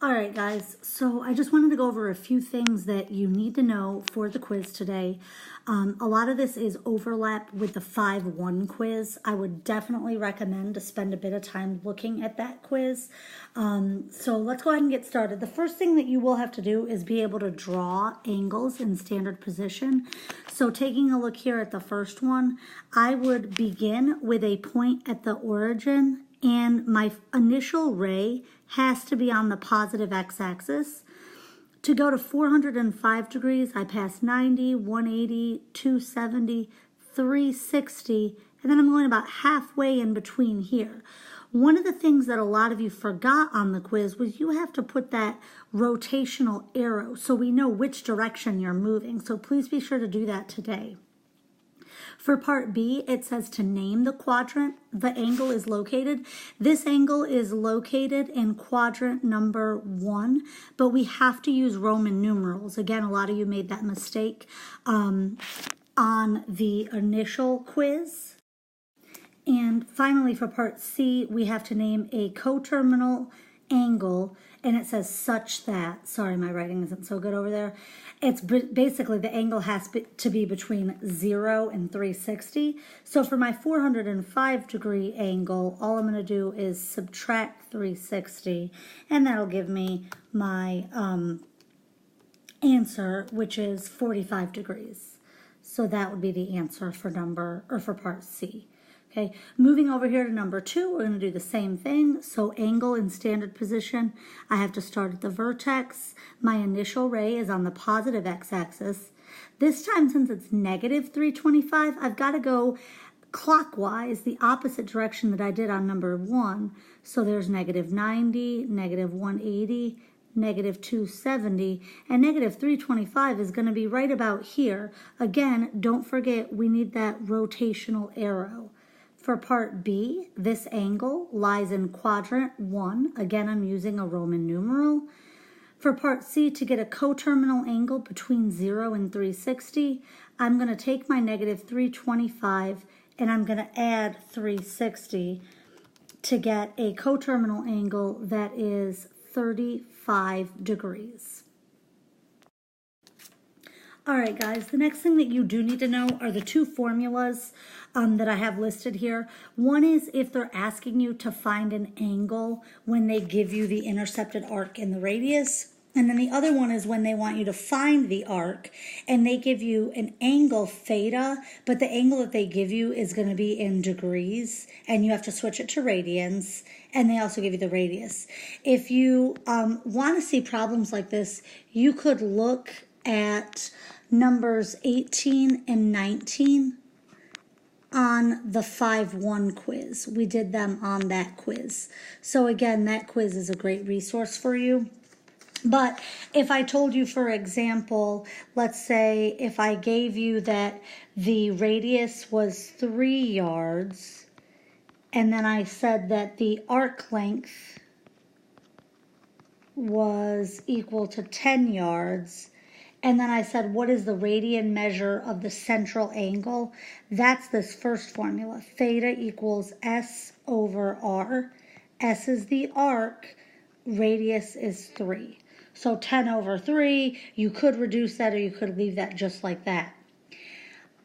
All right, guys, so I just wanted to go over a few things that you need to know for the quiz today. A lot of this is overlap with the 5-1 quiz. I would definitely recommend to spend a bit of time looking at that quiz. So let's go ahead and get started. The first thing that you will have to do is be able to draw angles in standard position. So taking a look here at the first one, I would begin with a point at the origin, and my initial ray has to be on the positive x-axis. To go to 405 degrees, I pass 90, 180, 270, 360, and then I'm going about halfway in between here. One of the things that a lot of you forgot on the quiz was you have to put that rotational arrow so we know which direction you're moving. So please be sure to do that today. For part B, it says to name the quadrant the angle is located. This angle is located in quadrant number 1, but we have to use Roman numerals. Again, a lot of you made that mistake on the initial quiz. And finally, for part C, we have to name a coterminal angle, and it says such that, sorry, my writing isn't so good over there. It's basically the angle has to be between 0 and 360. So for my 405 degree angle, all I'm going to do is subtract 360, and that'll give me my answer, which is 45 degrees. So that would be the answer for part C. Okay, moving over here to number 2, we're going to do the same thing. So angle in standard position, I have to start at the vertex. My initial ray is on the positive x-axis. This time, since it's negative 325, I've got to go clockwise, the opposite direction that I did on number 1. So there's negative 90, negative 180, negative 270, and negative 325 is going to be right about here. Again, don't forget we need that rotational arrow. For part B, this angle lies in quadrant 1. Again, I'm using a Roman numeral. For part C, to get a coterminal angle between 0 and 360, I'm going to take my negative 325 and I'm going to add 360 to get a coterminal angle that is 35 degrees. All right, guys, the next thing that you do need to know are the 2 formulas that I have listed here. One is if they're asking you to find an angle when they give you the intercepted arc and the radius. And then the other one is when they want you to find the arc and they give you an angle theta, but the angle that they give you is going to be in degrees and you have to switch it to radians, and they also give you the radius. If you want to see problems like this, you could look at numbers 18 and 19 on the 5-1 quiz. We did them on that quiz. So again, that quiz is a great resource for you. But if I told you, for example, let's say if I gave you that the radius was 3 yards, and then I said that the arc length was equal to 10 yards, and then I said, what is the radian measure of the central angle? That's this first formula. Theta equals S over R. S is the arc. Radius is 3. So 10 over 3, you could reduce that or you could leave that just like that.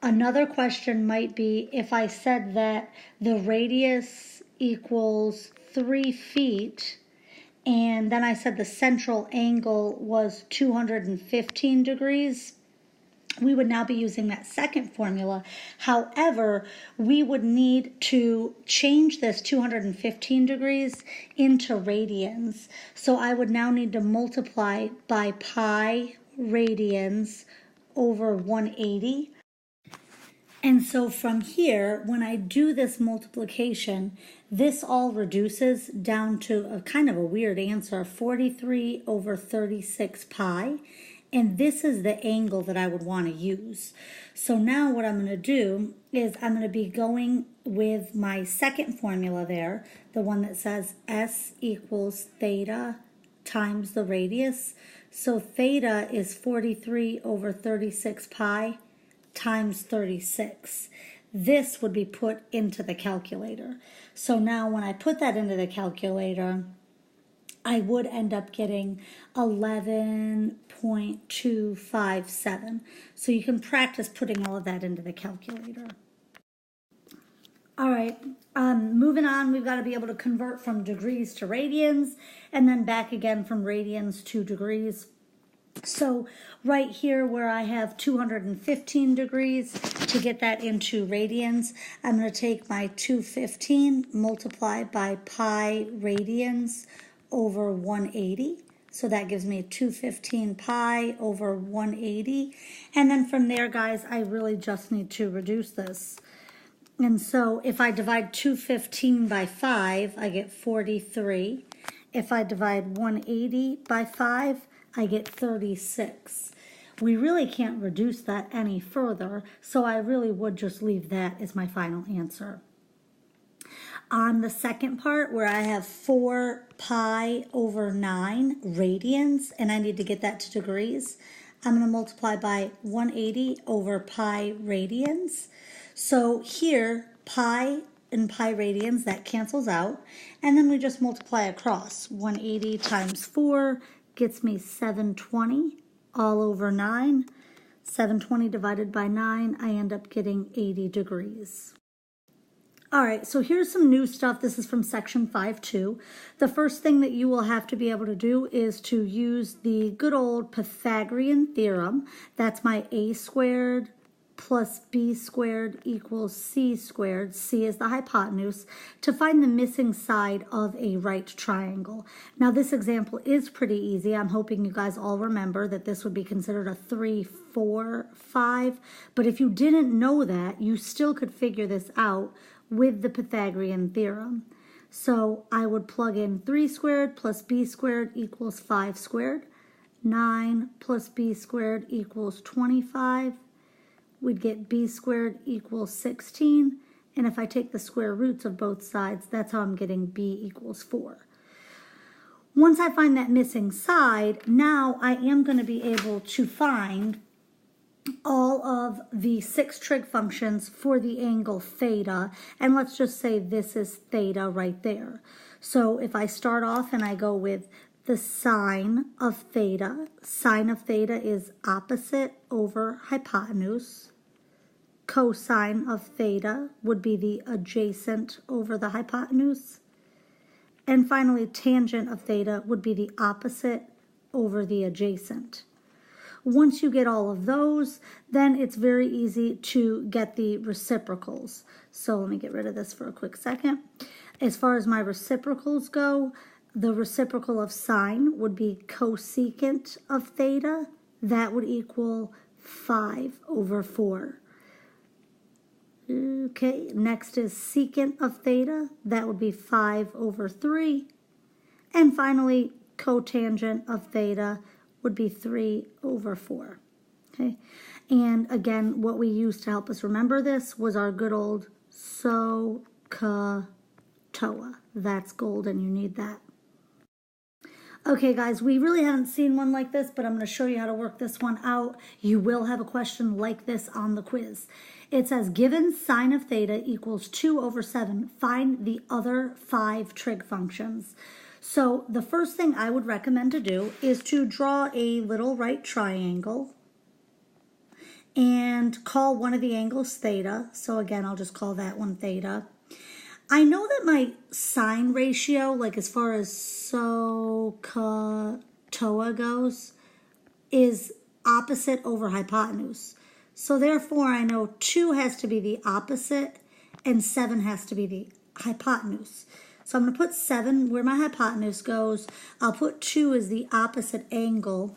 Another question might be if I said that the radius equals 3 feet, and then I said the central angle was 215 degrees, we would now be using that second formula. However, we would need to change this 215 degrees into radians. So I would now need to multiply by pi radians over 180. And so from here, when I do this multiplication, this all reduces down to a kind of a weird answer, 43 over 36 pi. And this is the angle that I would want to use. So now what I'm going to do is I'm going to be going with my second formula there, the one that says S equals theta times the radius. So theta is 43 over 36 pi times 36. This would be put into the calculator. So now when I put that into the calculator, I would end up getting 11.257. So you can practice putting all of that into the calculator. All right, moving on, we've got to be able to convert from degrees to radians and then back again from radians to degrees. So right here where I have 215 degrees, to get that into radians, I'm going to take my 215 multiplied by pi radians over 180. So that gives me 215 pi over 180. And then from there, guys, I really just need to reduce this. And so if I divide 215 by 5, I get 43. If I divide 180 by 5, I get 36. We really can't reduce that any further, so I really would just leave that as my final answer. On the second part, where I have 4 pi over 9 radians, and I need to get that to degrees, I'm going to multiply by 180 over pi radians. So here, pi and pi radians, that cancels out. And then we just multiply across. 180 times 4 gets me 720 all over 9. 720 divided by 9, I end up getting 80 degrees. All right, so here's some new stuff. This is from section 5.2. The first thing that you will have to be able to do is to use the good old Pythagorean theorem. That's my a squared plus b squared equals c squared, c is the hypotenuse, to find the missing side of a right triangle. Now this example is pretty easy. I'm hoping you guys all remember that this would be considered a 3, 4, 5, but if you didn't know that, you still could figure this out with the Pythagorean theorem. So I would plug in 3 squared plus b squared equals 5 squared, 9 plus b squared equals 25, we'd get b squared equals 16, and if I take the square roots of both sides, that's how I'm getting b equals 4. Once I find that missing side, now I am going to be able to find all of the 6 trig functions for the angle theta, and let's just say this is theta right there. So if I start off and I go with the sine of theta is opposite over hypotenuse. Cosine of theta would be the adjacent over the hypotenuse. And finally, tangent of theta would be the opposite over the adjacent. Once you get all of those, then it's very easy to get the reciprocals. So let me get rid of this for a quick second. As far as my reciprocals go, the reciprocal of sine would be cosecant of theta. That would equal 5 over 4. Okay, next is secant of theta. That would be 5 over 3. And finally, cotangent of theta would be 3 over 4. Okay, and again, what we used to help us remember this was our good old SOHCAHTOA. That's gold, and you need that. Okay, guys, we really haven't seen one like this, but I'm going to show you how to work this one out. You will have a question like this on the quiz. It says, given sine of theta equals 2 over 7, find the other 5 trig functions. So the first thing I would recommend to do is to draw a little right triangle and call one of the angles theta. So again, I'll just call that one theta. I know that my sine ratio, like as far as SOHCAHTOA goes, is opposite over hypotenuse. So therefore, I know 2 has to be the opposite and 7 has to be the hypotenuse. So I'm going to put 7 where my hypotenuse goes. I'll put 2 as the opposite angle.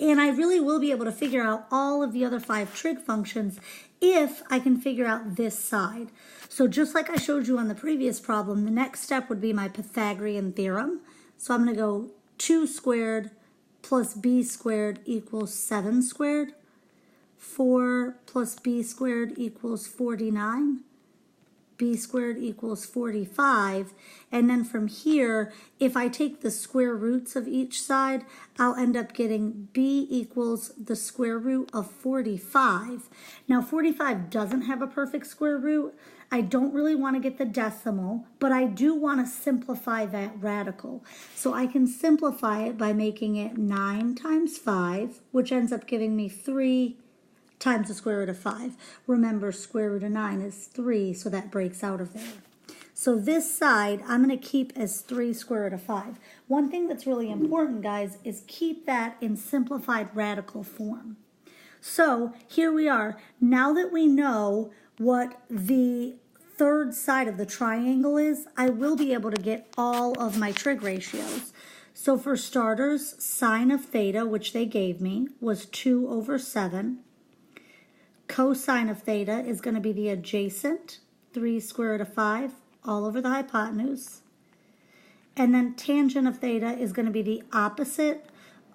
And I really will be able to figure out all of the other 5 trig functions if I can figure out this side. So just like I showed you on the previous problem, the next step would be my Pythagorean theorem. So I'm going to go 2 squared plus b squared equals 7 squared. 4 plus b squared equals 49. B squared equals 45, and then from here, if I take the square roots of each side, I'll end up getting b equals the square root of 45. Now 45 doesn't have a perfect square root. I don't really want to get the decimal, but I do want to simplify that radical. So I can simplify it by making it 9 times 5, which ends up giving me 3 times the square root of 5. Remember, square root of 9 is 3, so that breaks out of there. So this side, I'm going to keep as 3 square root of 5. One thing that's really important, guys, is keep that in simplified radical form. So here we are. Now that we know what the third side of the triangle is, I will be able to get all of my trig ratios. So for starters, sine of theta, which they gave me, was 2 over 7. Cosine of theta is going to be the adjacent, 3 square root of 5, all over the hypotenuse. And then tangent of theta is going to be the opposite,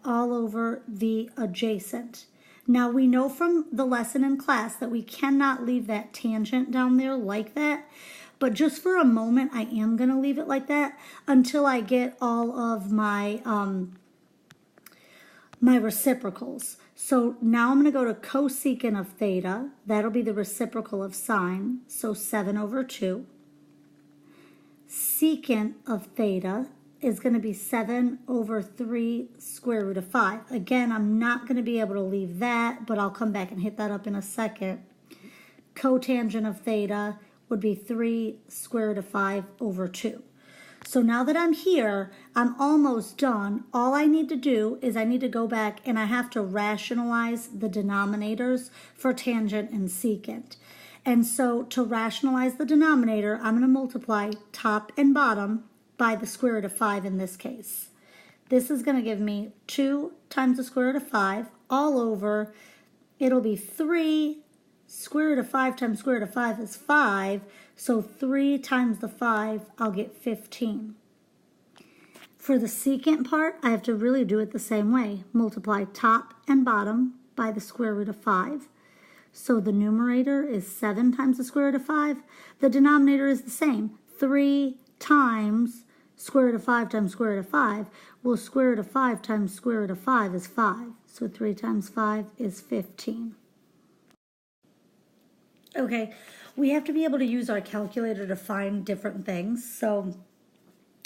all over the adjacent. Now we know from the lesson in class that we cannot leave that tangent down there like that, but just for a moment I am going to leave it like that until I get all of my my reciprocals. So now I'm going to go to cosecant of theta. That'll be the reciprocal of sine, so 7 over 2. Secant of theta is going to be 7 over 3 square root of 5. Again, I'm not going to be able to leave that, but I'll come back and hit that up in a second. Cotangent of theta would be 3 square root of 5 over 2. So now that I'm here, I'm almost done. All I need to do is I need to go back and I have to rationalize the denominators for tangent and secant. And so to rationalize the denominator, I'm going to multiply top and bottom by the square root of 5 in this case. This is going to give me 2 times the square root of 5 all over. It'll be 3 square root of 5 times square root of 5 is 5. So 3 times the 5, I'll get 15. For the secant part, I have to really do it the same way. Multiply top and bottom by the square root of 5. So the numerator is 7 times the square root of 5. The denominator is the same. 3 times square root of 5 times square root of 5. Well, square root of 5 times square root of 5 is 5. So 3 times 5 is 15. Okay, we have to be able to use our calculator to find different things. So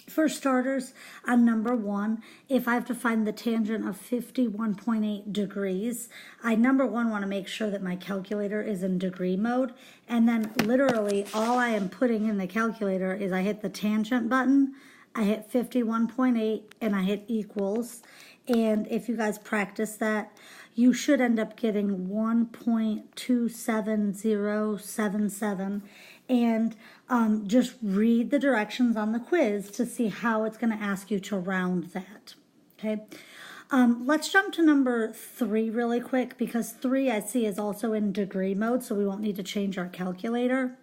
for starters, on number 1, if I have to find the tangent of 51.8 degrees, I number 1 want to make sure that my calculator is in degree mode. And then literally all I am putting in the calculator is I hit the tangent button, I hit 51.8, and I hit equals. And if you guys practice that, you should end up getting 1.27077. And just read the directions on the quiz to see how it's going to ask you to round that. Okay. Let's jump to number 3 really quick, because 3 I see is also in degree mode, so we won't need to change our calculator.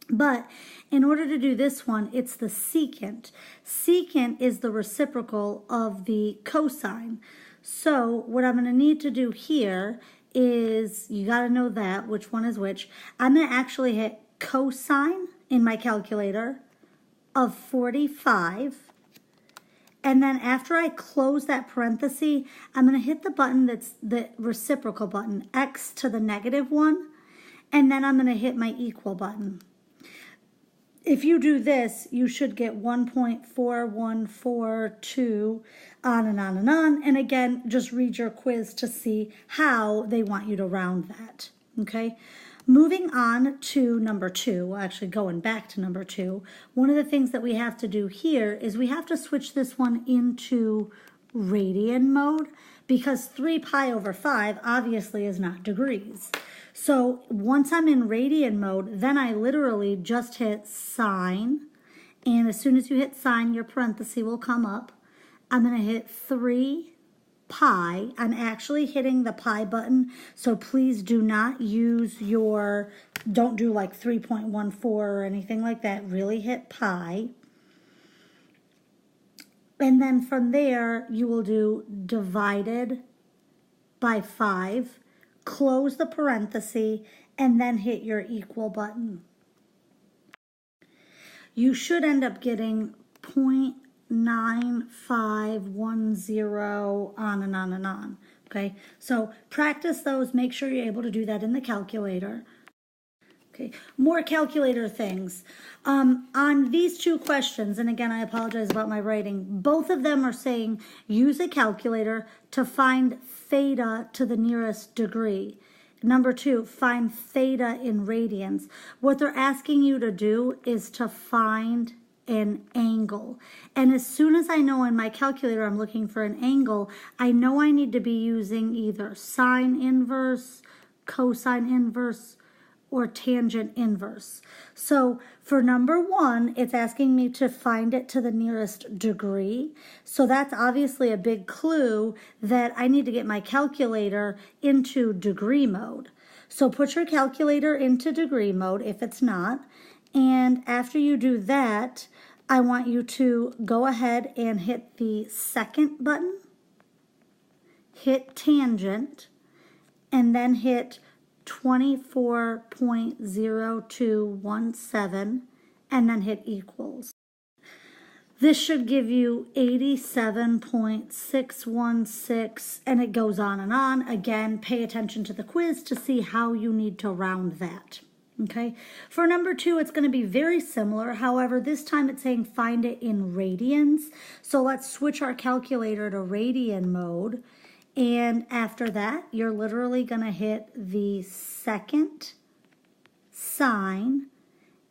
But in order to do this one, it's the secant. Secant is the reciprocal of the cosine. So what I'm going to need to do here is, you got to know that, which one is which. I'm going to actually hit cosine in my calculator of 45. And then after I close that parenthesis, I'm going to hit the button that's the reciprocal button, x to the -1. And then I'm going to hit my equal button. If you do this, you should get 1.4142, on and on and on. And again, just read your quiz to see how they want you to round that, okay? Moving on to number 2, well, actually going back to number 2, one of the things that we have to do here is we have to switch this one into radian mode, because 3 pi over 5 obviously is not degrees. So once I'm in radian mode, then I literally just hit sine, and as soon as you hit sine, your parenthesis will come up. I'm going to hit 3 pi. I'm actually hitting the pi button, so please do not use your, don't do like 3.14 or anything like that. Really hit pi. And then from there, you will do divided by 5. Close the parenthesis, and then hit your equal button. You should end up getting 0.9510, on and on and on. Okay, so practice those. Make sure you're able to do that in the calculator. Okay, more calculator things. On these two questions, and again, I apologize about my writing, both of them are saying use a calculator to find theta to the nearest degree. Number two, find theta in radians. What they're asking you to do is to find an angle. And as soon as I know in my calculator I'm looking for an angle, I know I need to be using either sine inverse, cosine inverse, or tangent inverse. So for number one, it's asking me to find it to the nearest degree. So that's obviously a big clue that I need to get my calculator into degree mode. So put your calculator into degree mode if it's not. And after you do that, I want you to go ahead and hit the second button, hit tangent, and then hit 24.0217 and then hit equals. This should give you 87.616 and it goes on and on. Again, pay attention to the quiz to see how you need to round that. Okay, for number two, it's going to be very similar. However, this time it's saying find it in radians. So let's switch our calculator to radian mode. And after that, you're literally going to hit the second sign,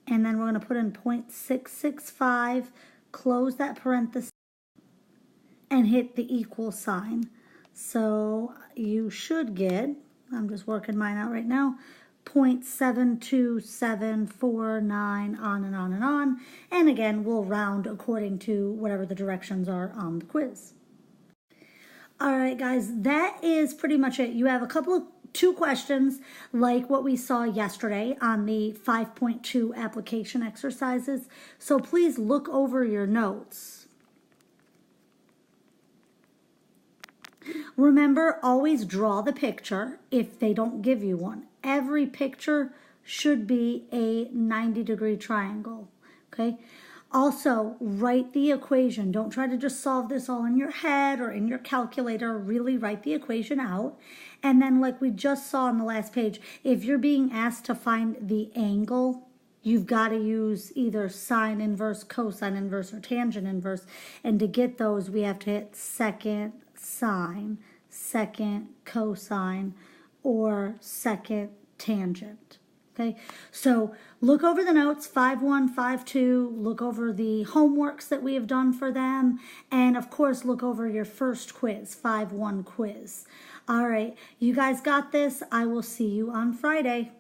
and then we're going to put in 0.665, close that parenthesis, and hit the equal sign. So you should get, I'm just working mine out right now, 0.72749, on and on and on. And again, we'll round according to whatever the directions are on the quiz. All right, guys, that is pretty much it. You have two questions like what we saw yesterday on the 5.2 application exercises. So please look over your notes. Remember, always draw the picture if they don't give you one. Every picture should be a 90-degree triangle, okay? Also, write the equation. Don't try to just solve this all in your head or in your calculator. Really write the equation out. And then like we just saw on the last page, if you're being asked to find the angle, you've got to use either sine inverse, cosine inverse, or tangent inverse. And to get those, we have to hit second sine, second cosine, or second tangent. Okay, so look over the notes, 5.1, 5.2, look over the homeworks that we have done for them, and of course, look over your first quiz, 5.1 quiz. All right, you guys got this. I will see you on Friday.